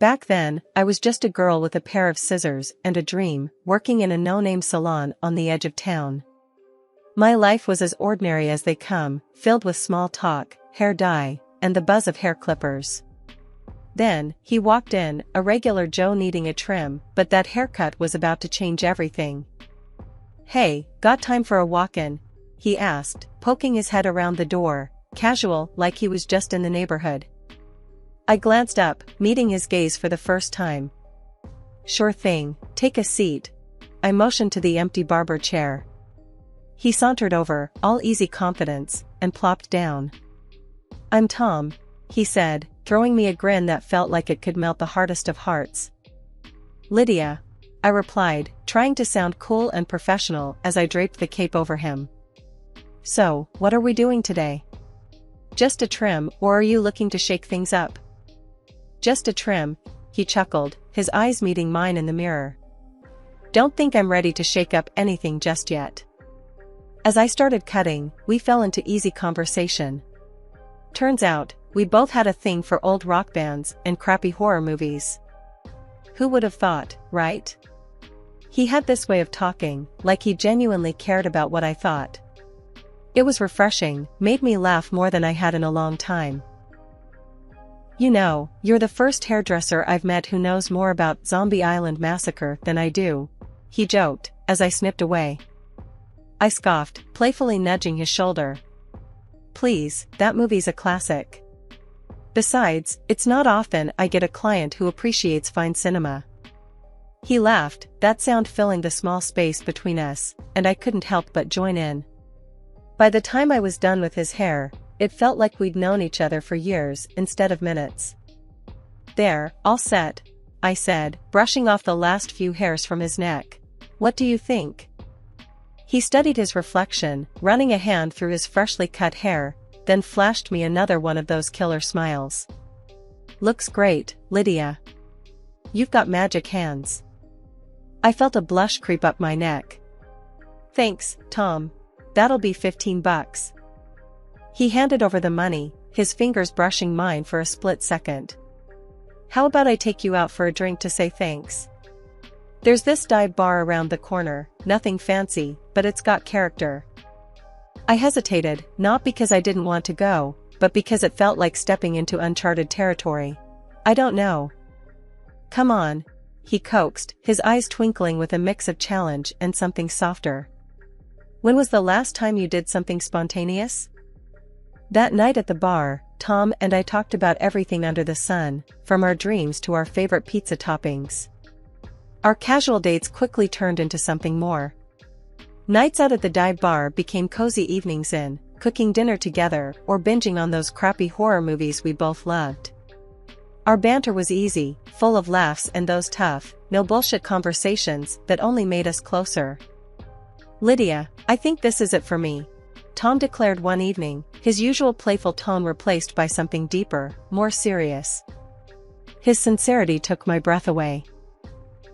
Back then, I was just a girl with a pair of scissors and a dream, working in a no-name salon on the edge of town. My life was as ordinary as they come, filled with small talk, hair dye, and the buzz of hair clippers. Then, he walked in, a regular Joe needing a trim, but that haircut was about to change everything. "Hey, got time for a walk-in?" he asked, poking his head around the door, casual, like he was just in the neighborhood. I glanced up, meeting his gaze for the first time. "Sure thing, take a seat." I motioned to the empty barber chair. He sauntered over, all easy confidence, and plopped down. "I'm Tom," he said, throwing me a grin that felt like it could melt the hardest of hearts. "Lydia," I replied, trying to sound cool and professional as I draped the cape over him. "So, what are we doing today? Just a trim, or are you looking to shake things up?" "Just a trim," he chuckled, his eyes meeting mine in the mirror. "Don't think I'm ready to shake up anything just yet." As I started cutting, we fell into easy conversation. Turns out, we both had a thing for old rock bands and crappy horror movies. Who would have thought, right? He had this way of talking, like he genuinely cared about what I thought. It was refreshing, made me laugh more than I had in a long time. "You know, you're the first hairdresser I've met who knows more about Zombie Island Massacre than I do," he joked, as I snipped away. I scoffed, playfully nudging his shoulder. "Please, that movie's a classic. Besides, it's not often I get a client who appreciates fine cinema." He laughed, that sound filling the small space between us, and I couldn't help but join in. By the time I was done with his hair, it felt like we'd known each other for years instead of minutes. "There, all set," I said, brushing off the last few hairs from his neck. "What do you think?" He studied his reflection, running a hand through his freshly cut hair, then flashed me another one of those killer smiles. "Looks great, Lydia. You've got magic hands." I felt a blush creep up my neck. "Thanks, Tom. That'll be $15. He handed over the money, his fingers brushing mine for a split second. "How about I take you out for a drink to say thanks? There's this dive bar around the corner, nothing fancy, but it's got character." I hesitated, not because I didn't want to go, but because it felt like stepping into uncharted territory. "I don't know." "Come on," he coaxed, his eyes twinkling with a mix of challenge and something softer. "When was the last time you did something spontaneous?" That night at the bar, Tom and I talked about everything under the sun, from our dreams to our favorite pizza toppings. Our casual dates quickly turned into something more. Nights out at the dive bar became cozy evenings in, cooking dinner together or binging on those crappy horror movies we both loved. Our banter was easy, full of laughs and those tough, no bullshit conversations that only made us closer. "Lydia, I think this is it for me," Tom declared one evening, his usual playful tone replaced by something deeper, more serious. His sincerity took my breath away.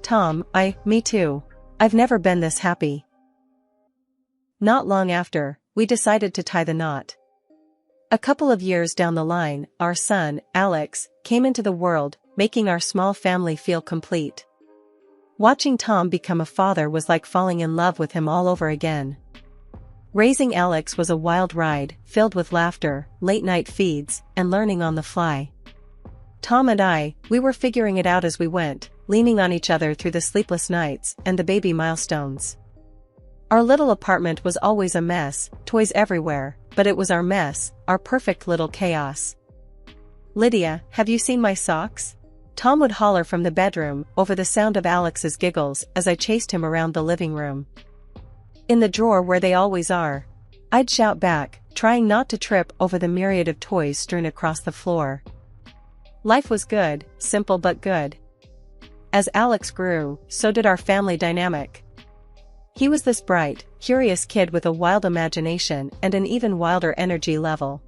"Tom, me too. I've never been this happy." Not long after, we decided to tie the knot. A couple of years down the line, our son, Alex, came into the world, making our small family feel complete. Watching Tom become a father was like falling in love with him all over again. Raising Alex was a wild ride, filled with laughter, late-night feeds, and learning on the fly. Tom and we were figuring it out as we went, leaning on each other through the sleepless nights and the baby milestones. Our little apartment was always a mess, toys everywhere, but it was our mess, our perfect little chaos. "Lydia, have you seen my socks?" Tom would holler from the bedroom, over the sound of Alex's giggles as I chased him around the living room. "In the drawer where they always are," I'd shout back, trying not to trip over the myriad of toys strewn across the floor. Life was good, simple but good. As Alex grew, so did our family dynamic. He was this bright, curious kid with a wild imagination and an even wilder energy level.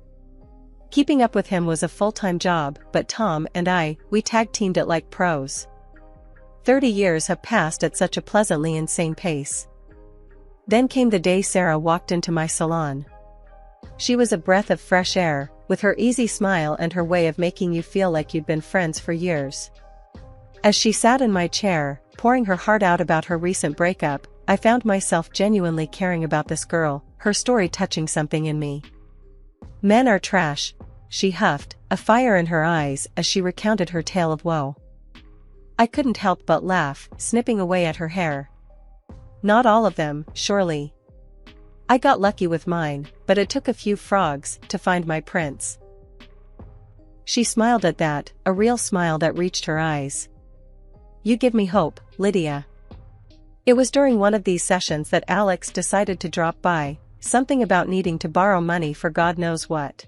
Keeping up with him was a full-time job, but Tom and we tag-teamed it like pros. 30 years have passed at such a pleasantly insane pace. Then came the day Sarah walked into my salon. She was a breath of fresh air, with her easy smile and her way of making you feel like you'd been friends for years. As she sat in my chair, pouring her heart out about her recent breakup, I found myself genuinely caring about this girl, her story touching something in me. "Men are trash," she huffed, a fire in her eyes as she recounted her tale of woe. I couldn't help but laugh, snipping away at her hair. "Not all of them, surely. I got lucky with mine, but it took a few frogs to find my prince." She smiled at that, a real smile that reached her eyes. "You give me hope, Lydia." It was during one of these sessions that Alex decided to drop by, something about needing to borrow money for God knows what.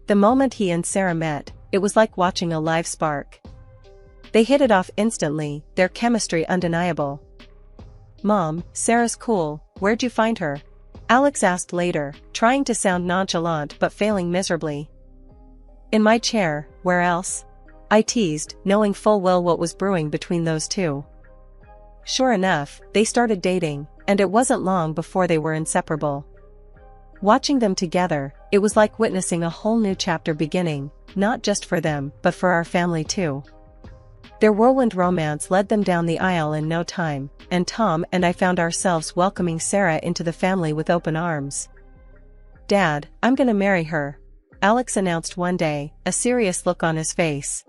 The moment he and Sarah met, it was like watching a live spark. They hit it off instantly, their chemistry undeniable. "Mom, Sarah's cool, where'd you find her?" Alex asked later, trying to sound nonchalant but failing miserably. "In my chair, where else?" I teased, knowing full well what was brewing between those two. Sure enough, they started dating, and it wasn't long before they were inseparable. Watching them together, it was like witnessing a whole new chapter beginning, not just for them, but for our family too. Their whirlwind romance led them down the aisle in no time, and Tom and I found ourselves welcoming Sarah into the family with open arms. "Dad, I'm gonna marry her," Alex announced one day, a serious look on his face.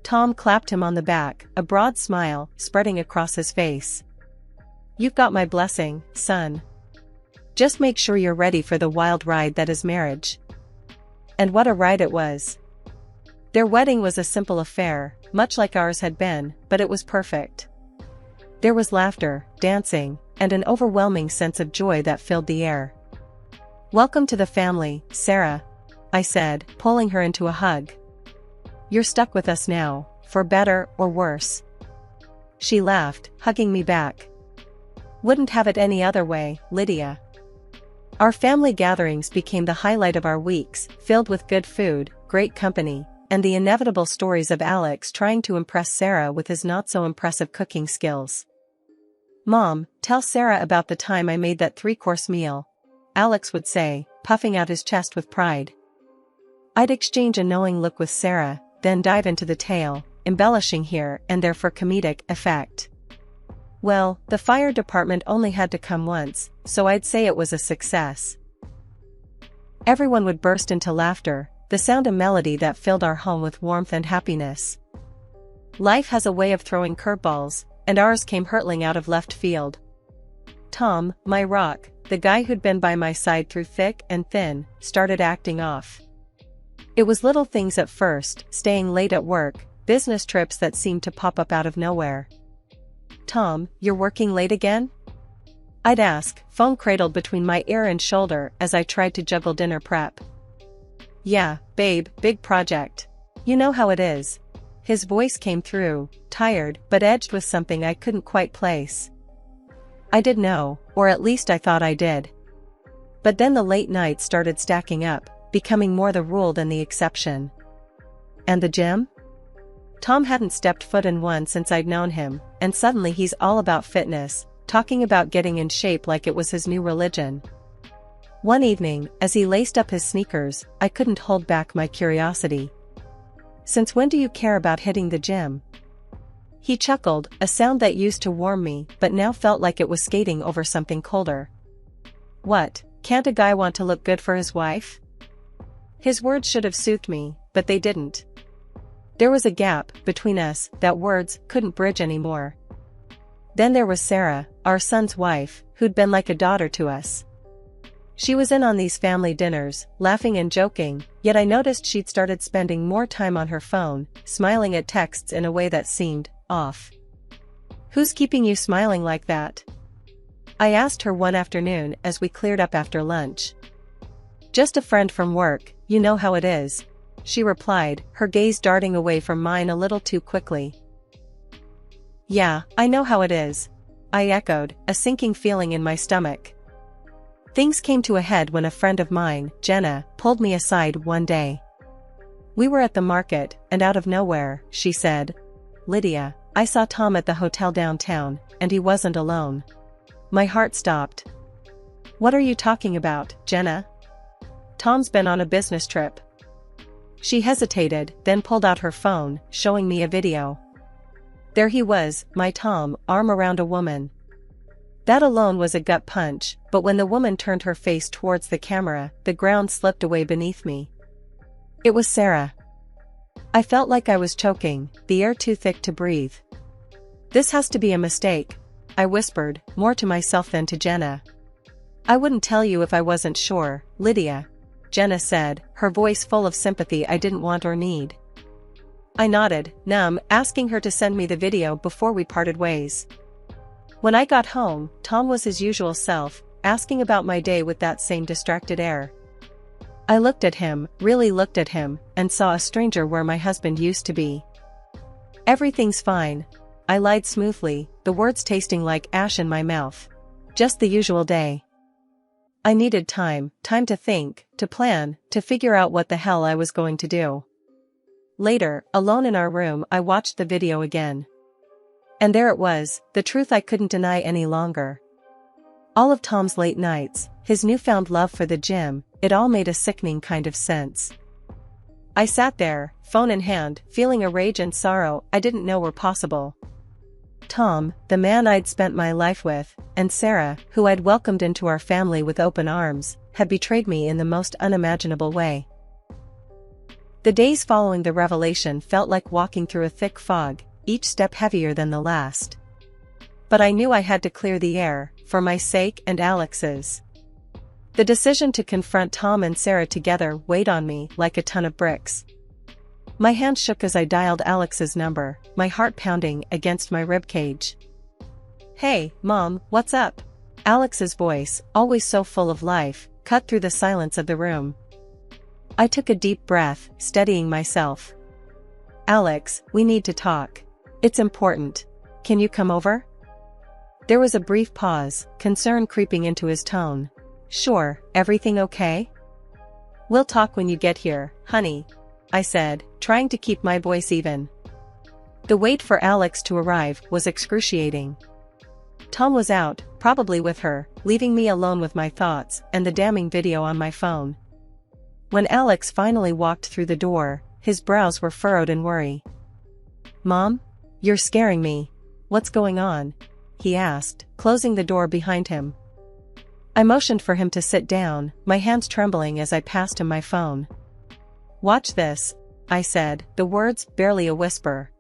Tom clapped him on the back, a broad smile spreading across his face. "You've got my blessing, son. Just make sure you're ready for the wild ride that is marriage." And what a ride it was. Their wedding was a simple affair, much like ours had been, but it was perfect. There was laughter, dancing, and an overwhelming sense of joy that filled the air. "Welcome to the family, Sarah," I said, pulling her into a hug. "You're stuck with us now, for better or worse." She laughed, hugging me back. "Wouldn't have it any other way, Lydia." Our family gatherings became the highlight of our weeks, filled with good food, great company, and the inevitable stories of Alex trying to impress Sarah with his not-so-impressive cooking skills. "Mom, tell Sarah about the time I made that 3-course meal," Alex would say, puffing out his chest with pride. I'd exchange a knowing look with Sarah, then dive into the tale, embellishing here and there for comedic effect. Well, the fire department only had to come once, so I'd say it was a success. Everyone would burst into laughter, the sound and melody that filled our home with warmth and happiness. Life has a way of throwing curveballs, and ours came hurtling out of left field. Tom, my rock, the guy who'd been by my side through thick and thin, started acting off. It was little things at first, staying late at work, business trips that seemed to pop up out of nowhere. "Tom, you're working late again?" I'd ask, phone cradled between my ear and shoulder as I tried to juggle dinner prep. "Yeah, babe, big project. You know how it is." His voice came through, tired but edged with something I couldn't quite place. I did know, or at least I thought I did. But then the late nights started stacking up, becoming more the rule than the exception. "And the gym?" Tom hadn't stepped foot in one since I'd known him, and suddenly he's all about fitness, talking about getting in shape like it was his new religion. One evening, as he laced up his sneakers, I couldn't hold back my curiosity. "Since when do you care about hitting the gym?" He chuckled, a sound that used to warm me but now felt like it was skating over something colder. "What, can't a guy want to look good for his wife?" His words should have soothed me, but they didn't. There was a gap between us that words couldn't bridge anymore. Then there was Sarah, our son's wife, who'd been like a daughter to us. She was in on these family dinners, laughing and joking, yet I noticed she'd started spending more time on her phone, smiling at texts in a way that seemed off. "Who's keeping you smiling like that?" I asked her one afternoon as we cleared up after lunch. "Just a friend from work, you know how it is," she replied, her gaze darting away from mine a little too quickly. "Yeah, I know how it is," I echoed, a sinking feeling in my stomach. Things came to a head when a friend of mine, Jenna, pulled me aside one day. We were at the market, and out of nowhere, she said, "Lydia, I saw Tom at the hotel downtown, and he wasn't alone." My heart stopped. "What are you talking about, Jenna?" "Tom's been on a business trip." She hesitated, then pulled out her phone, showing me a video. There he was, my Tom, arm around a woman. That alone was a gut punch, but when the woman turned her face towards the camera, the ground slipped away beneath me. It was Sarah. I felt like I was choking, the air too thick to breathe. This has to be a mistake, I whispered, more to myself than to Jenna. I wouldn't tell you if I wasn't sure, Lydia, Jenna said, her voice full of sympathy I didn't want or need. I nodded, numb, asking her to send me the video before we parted ways. When I got home, Tom was his usual self, asking about my day with that same distracted air. I looked at him, really looked at him, and saw a stranger where my husband used to be. Everything's fine, I lied smoothly, the words tasting like ash in my mouth. Just the usual day. I needed time to think, to plan, to figure out what the hell I was going to do. Later, alone in our room, I watched the video again. And there it was, the truth I couldn't deny any longer. All of Tom's late nights, his newfound love for the gym, it all made a sickening kind of sense. I sat there, phone in hand, feeling a rage and sorrow I didn't know were possible. Tom, the man I'd spent my life with, and Sarah, who I'd welcomed into our family with open arms, had betrayed me in the most unimaginable way. The days following the revelation felt like walking through a thick fog, each step heavier than the last. But I knew I had to clear the air, for my sake and Alex's. The decision to confront Tom and Sarah together weighed on me like a ton of bricks. My hand shook as I dialed Alex's number, my heart pounding against my ribcage. Hey, Mom, what's up? Alex's voice, always so full of life, cut through the silence of the room. I took a deep breath, steadying myself. Alex, we need to talk. It's important. Can you come over? There was a brief pause, concern creeping into his tone. Sure, everything okay? We'll talk when you get here, honey, I said, trying to keep my voice even. The wait for Alex to arrive was excruciating. Tom was out, probably with her, leaving me alone with my thoughts and the damning video on my phone. When Alex finally walked through the door, his brows were furrowed in worry. Mom? You're scaring me. What's going on? He asked, closing the door behind him. I motioned for him to sit down, my hands trembling as I passed him my phone. Watch this, I said, the words barely a whisper.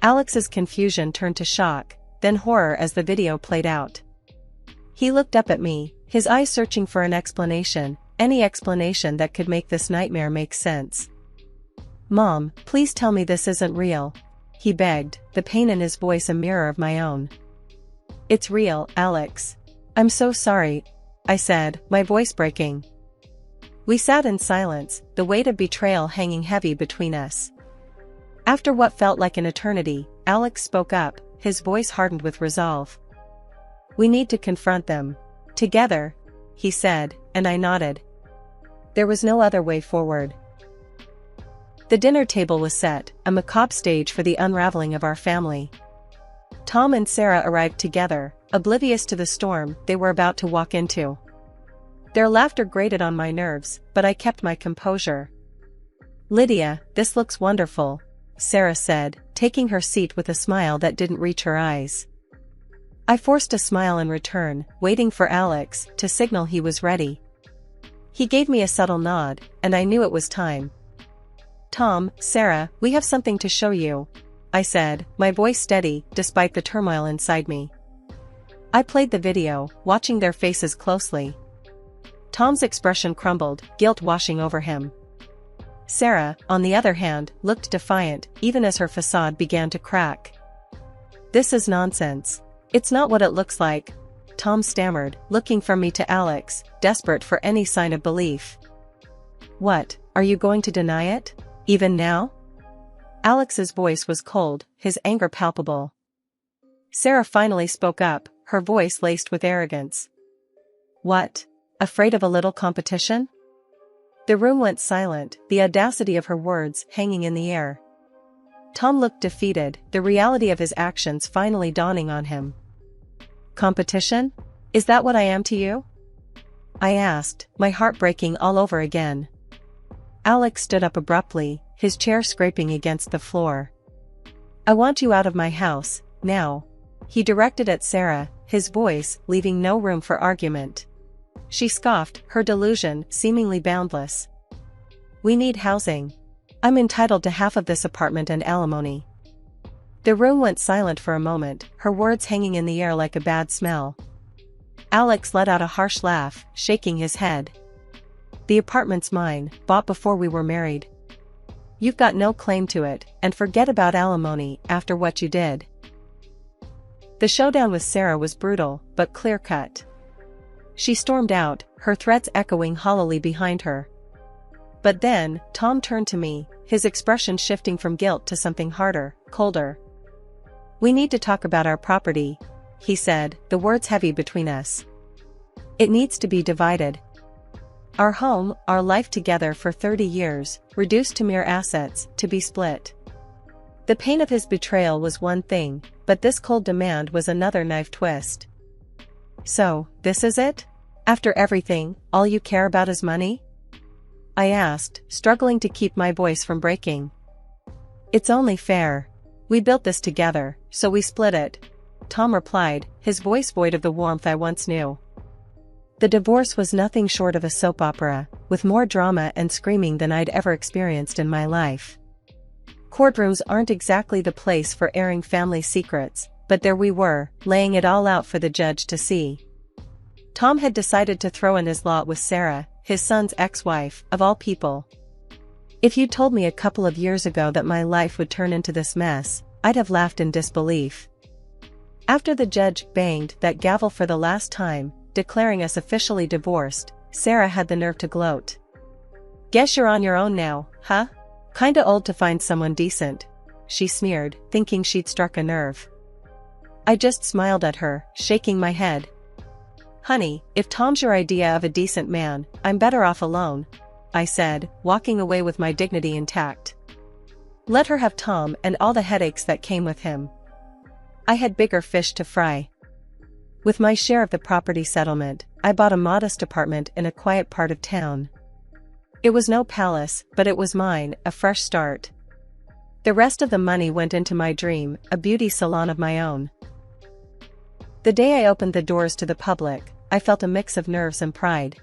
Alex's confusion turned to shock, then horror as the video played out. He looked up at me, his eyes searching for an explanation, any explanation that could make this nightmare make sense. Mom, please tell me this isn't real, he begged, the pain in his voice a mirror of my own. It's real, Alex. I'm so sorry, I said, my voice breaking. We sat in silence, the weight of betrayal hanging heavy between us. After what felt like an eternity, Alex spoke up, his voice hardened with resolve. We need to confront them. Together, he said, and I nodded. There was no other way forward. The dinner table was set, a macabre stage for the unraveling of our family. Tom and Sarah arrived together, oblivious to the storm they were about to walk into. Their laughter grated on my nerves, but I kept my composure. Lydia, this looks wonderful, Sarah said, taking her seat with a smile that didn't reach her eyes. I forced a smile in return, waiting for Alex to signal he was ready. He gave me a subtle nod, and I knew it was time. Tom, Sarah, we have something to show you, I said, my voice steady, despite the turmoil inside me. I played the video, watching their faces closely. Tom's expression crumbled, guilt washing over him. Sarah, on the other hand, looked defiant, even as her facade began to crack. This is nonsense. It's not what it looks like, Tom stammered, looking from me to Alex, desperate for any sign of belief. What, are you going to deny it? Even now? Alex's voice was cold, his anger palpable. Sarah finally spoke up, her voice laced with arrogance. What? Afraid of a little competition? The room went silent, the audacity of her words hanging in the air. Tom looked defeated, the reality of his actions finally dawning on him. Competition? Is that what I am to you? I asked, my heart breaking all over again. Alex stood up abruptly, his chair scraping against the floor. I want you out of my house, now. He directed at Sarah, his voice leaving no room for argument. She scoffed, her delusion seemingly boundless. We need housing. I'm entitled to half of this apartment and alimony. The room went silent for a moment, her words hanging in the air like a bad smell. Alex let out a harsh laugh, shaking his head. The apartment's mine, bought before we were married. You've got no claim to it, and forget about alimony after what you did. The showdown with Sarah was brutal, but clear-cut. She stormed out, her threats echoing hollowly behind her. But then, Tom turned to me, his expression shifting from guilt to something harder, colder. We need to talk about our property, he said, the words heavy between us. It needs to be divided. Our home, our life together for 30 years, reduced to mere assets, to be split. The pain of his betrayal was one thing, but this cold demand was another knife twist. So, this is it? After everything, all you care about is money? I asked, struggling to keep my voice from breaking. It's only fair. We built this together, so we split it, Tom replied, his voice void of the warmth I once knew. The divorce was nothing short of a soap opera, with more drama and screaming than I'd ever experienced in my life. Courtrooms aren't exactly the place for airing family secrets, but there we were, laying it all out for the judge to see. Tom had decided to throw in his lot with Sarah, his son's ex-wife, of all people. If you'd told me a couple of years ago that my life would turn into this mess, I'd have laughed in disbelief. After the judge banged that gavel for the last time, declaring us officially divorced, Sarah had the nerve to gloat. Guess you're on your own now, huh? Kinda old to find someone decent, she sneered, thinking she'd struck a nerve. I just smiled at her, shaking my head. Honey, if Tom's your idea of a decent man, I'm better off alone, I said, walking away with my dignity intact. Let her have Tom and all the headaches that came with him. I had bigger fish to fry. With my share of the property settlement, I bought a modest apartment in a quiet part of town. It was no palace, but it was mine, a fresh start. The rest of the money went into my dream, a beauty salon of my own. The day I opened the doors to the public, I felt a mix of nerves and pride.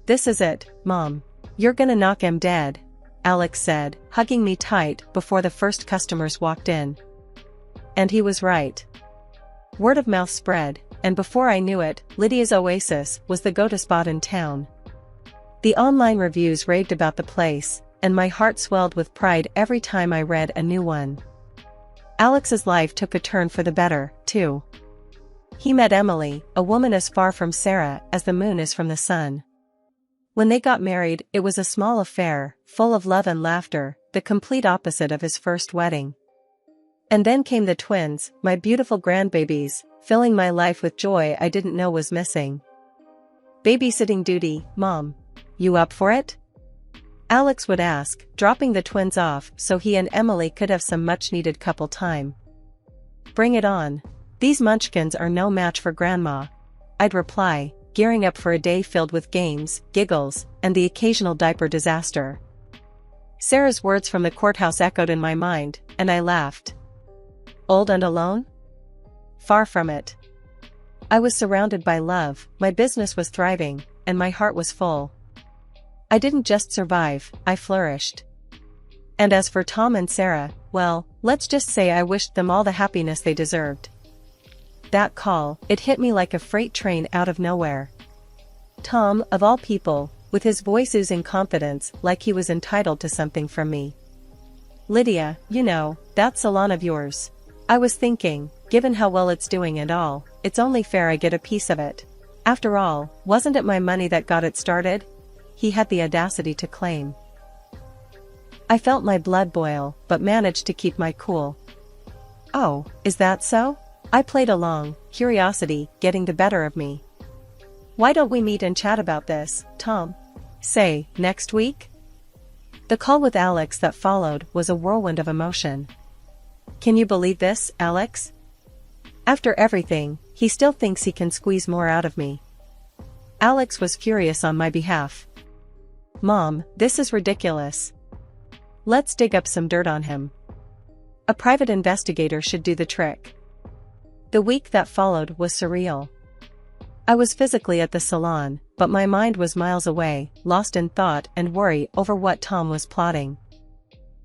This is it, Mom. You're gonna knock 'em dead, Alex said, hugging me tight before the first customers walked in. And he was right. Word of mouth spread, and before I knew it, Lydia's Oasis was the go-to spot in town. The online reviews raved about the place, and my heart swelled with pride every time I read a new one. Alex's life took a turn for the better, too. He met Emily, a woman as far from Sarah as the moon is from the sun. When they got married, it was a small affair, full of love and laughter, the complete opposite of his first wedding. And then came the twins, my beautiful grandbabies, filling my life with joy I didn't know was missing. Babysitting duty, Mom. You up for it? Alex would ask, dropping the twins off so he and Emily could have some much-needed couple time. Bring it on. These munchkins are no match for Grandma, I'd reply, gearing up for a day filled with games, giggles, and the occasional diaper disaster. Sarah's words from the courthouse echoed in my mind, and I laughed. Old and alone? Far from it. I was surrounded by love, my business was thriving, and my heart was full. I didn't just survive, I flourished. And as for Tom and Sarah, well, let's just say I wished them all the happiness they deserved. That call, it hit me like a freight train out of nowhere. Tom, of all people, with his voice oozing confidence like he was entitled to something from me. Lydia, you know, that salon of yours. I was thinking, given how well it's doing and all, it's only fair I get a piece of it. After all, wasn't it my money that got it started? He had the audacity to claim. I felt my blood boil, but managed to keep my cool. Oh, is that so? I played along, curiosity getting the better of me. Why don't we meet and chat about this, Tom? Say, next week? The call with Alex that followed was a whirlwind of emotion. Can you believe this, Alex? After everything, he still thinks he can squeeze more out of me. Alex was furious on my behalf. Mom, this is ridiculous. Let's dig up some dirt on him. A private investigator should do the trick. The week that followed was surreal. I was physically at the salon, but my mind was miles away, lost in thought and worry over what Tom was plotting.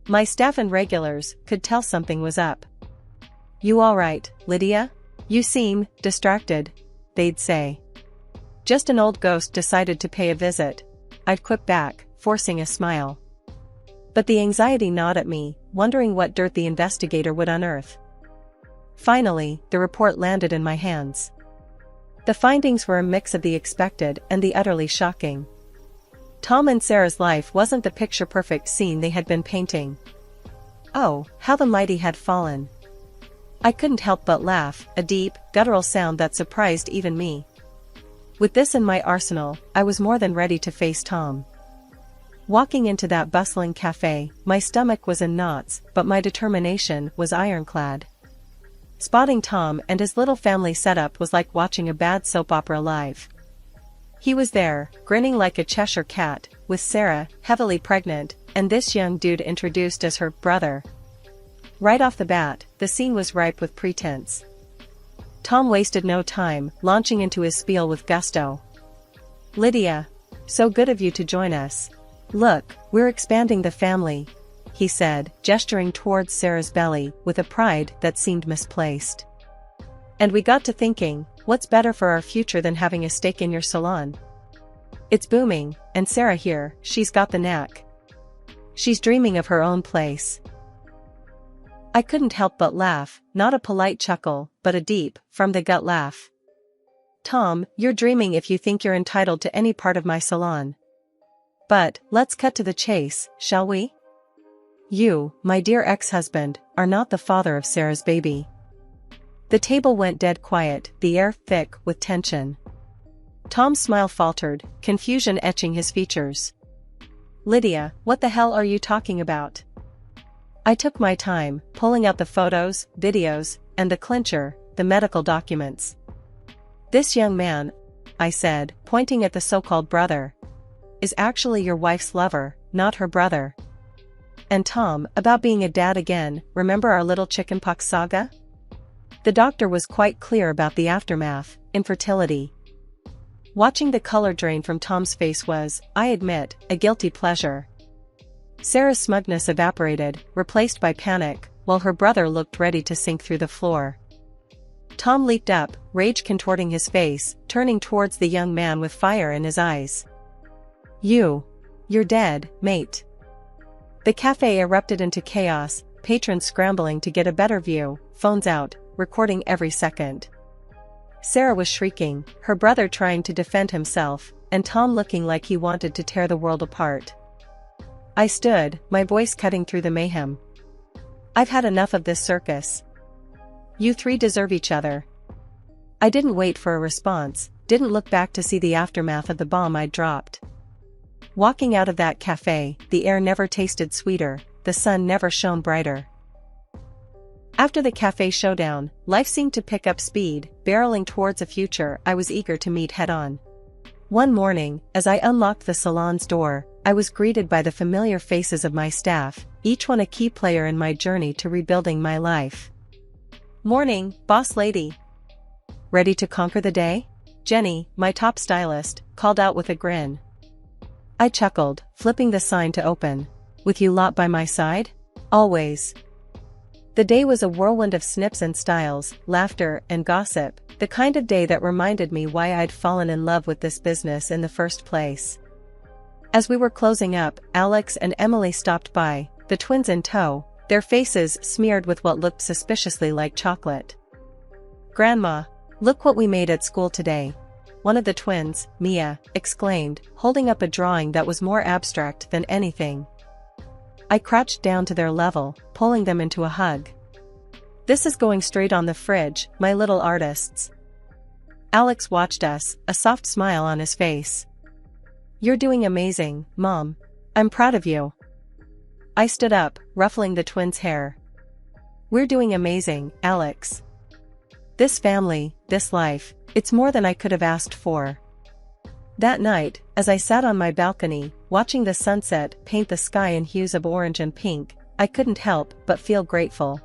My staff and regulars could tell something was up. "You all right, Lydia? You seem distracted," they'd say. "Just an old ghost decided to pay a visit," I'd quip back, forcing a smile. But the anxiety gnawed at me, wondering what dirt the investigator would unearth. Finally, the report landed in my hands. The findings were a mix of the expected and the utterly shocking. Tom and Sarah's life wasn't the picture-perfect scene they had been painting. Oh, how the mighty had fallen. I couldn't help but laugh, a deep, guttural sound that surprised even me. With this in my arsenal, I was more than ready to face Tom. Walking into that bustling cafe, my stomach was in knots, but my determination was ironclad. Spotting Tom and his little family setup was like watching a bad soap opera live. He was there, grinning like a Cheshire cat, with Sarah, heavily pregnant, and this young dude introduced as her brother. Right off the bat, the scene was ripe with pretense. Tom wasted no time, launching into his spiel with gusto. "Lydia, so good of you to join us. Look, we're expanding the family," he said, gesturing towards Sarah's belly with a pride that seemed misplaced. "And we got to thinking, what's better for our future than having a stake in your salon? It's booming, and Sarah here, she's got the knack. She's dreaming of her own place." I couldn't help but laugh, not a polite chuckle, but a deep, from-the-gut laugh. "Tom, you're dreaming if you think you're entitled to any part of my salon. But, let's cut to the chase, shall we? You, my dear ex-husband, are not the father of Sarah's baby." The table went dead quiet, the air thick with tension. Tom's smile faltered, confusion etching his features. "Lydia, what the hell are you talking about?" I took my time, pulling out the photos, videos, and the clincher, the medical documents. "This young man," I said, pointing at the so-called brother, "is actually your wife's lover, not her brother. And Tom, about being a dad again, remember our little chickenpox saga? The doctor was quite clear about the aftermath, infertility." Watching the color drain from Tom's face was, I admit, a guilty pleasure. Sarah's smugness evaporated, replaced by panic, while her brother looked ready to sink through the floor. Tom leaped up, rage contorting his face, turning towards the young man with fire in his eyes. You're dead, mate." The cafe erupted into chaos, patrons scrambling to get a better view, phones out, recording every second. Sarah was shrieking, her brother trying to defend himself, and Tom looking like he wanted to tear the world apart. I stood, my voice cutting through the mayhem. "I've had enough of this circus. You three deserve each other." I didn't wait for a response, didn't look back to see the aftermath of the bomb I'd dropped. Walking out of that cafe, the air never tasted sweeter, the sun never shone brighter. After the cafe showdown, life seemed to pick up speed, barreling towards a future I was eager to meet head-on. One morning, as I unlocked the salon's door, I was greeted by the familiar faces of my staff, each one a key player in my journey to rebuilding my life. "Morning, boss lady. Ready to conquer the day?" Jenny, my top stylist, called out with a grin. I chuckled, flipping the sign to open. "With you lot by my side? Always." The day was a whirlwind of snips and styles, laughter, and gossip, the kind of day that reminded me why I'd fallen in love with this business in the first place. As we were closing up, Alex and Emily stopped by, the twins in tow, their faces smeared with what looked suspiciously like chocolate. "Grandma, look what we made at school today," one of the twins, Mia, exclaimed, holding up a drawing that was more abstract than anything. I crouched down to their level, pulling them into a hug. "This is going straight on the fridge, my little artists." Alex watched us, a soft smile on his face. "You're doing amazing, Mom. I'm proud of you." I stood up, ruffling the twins' hair. "We're doing amazing, Alex. This family, this life, it's more than I could have asked for." That night, as I sat on my balcony, watching the sunset paint the sky in hues of orange and pink, I couldn't help but feel grateful.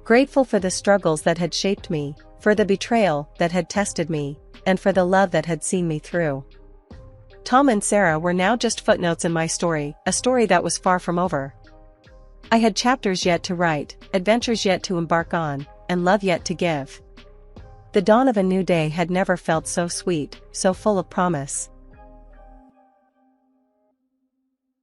Grateful for the struggles that had shaped me, for the betrayal that had tested me, and for the love that had seen me through. Tom and Sarah were now just footnotes in my story, a story that was far from over. I had chapters yet to write, adventures yet to embark on, and love yet to give. The dawn of a new day had never felt so sweet, so full of promise.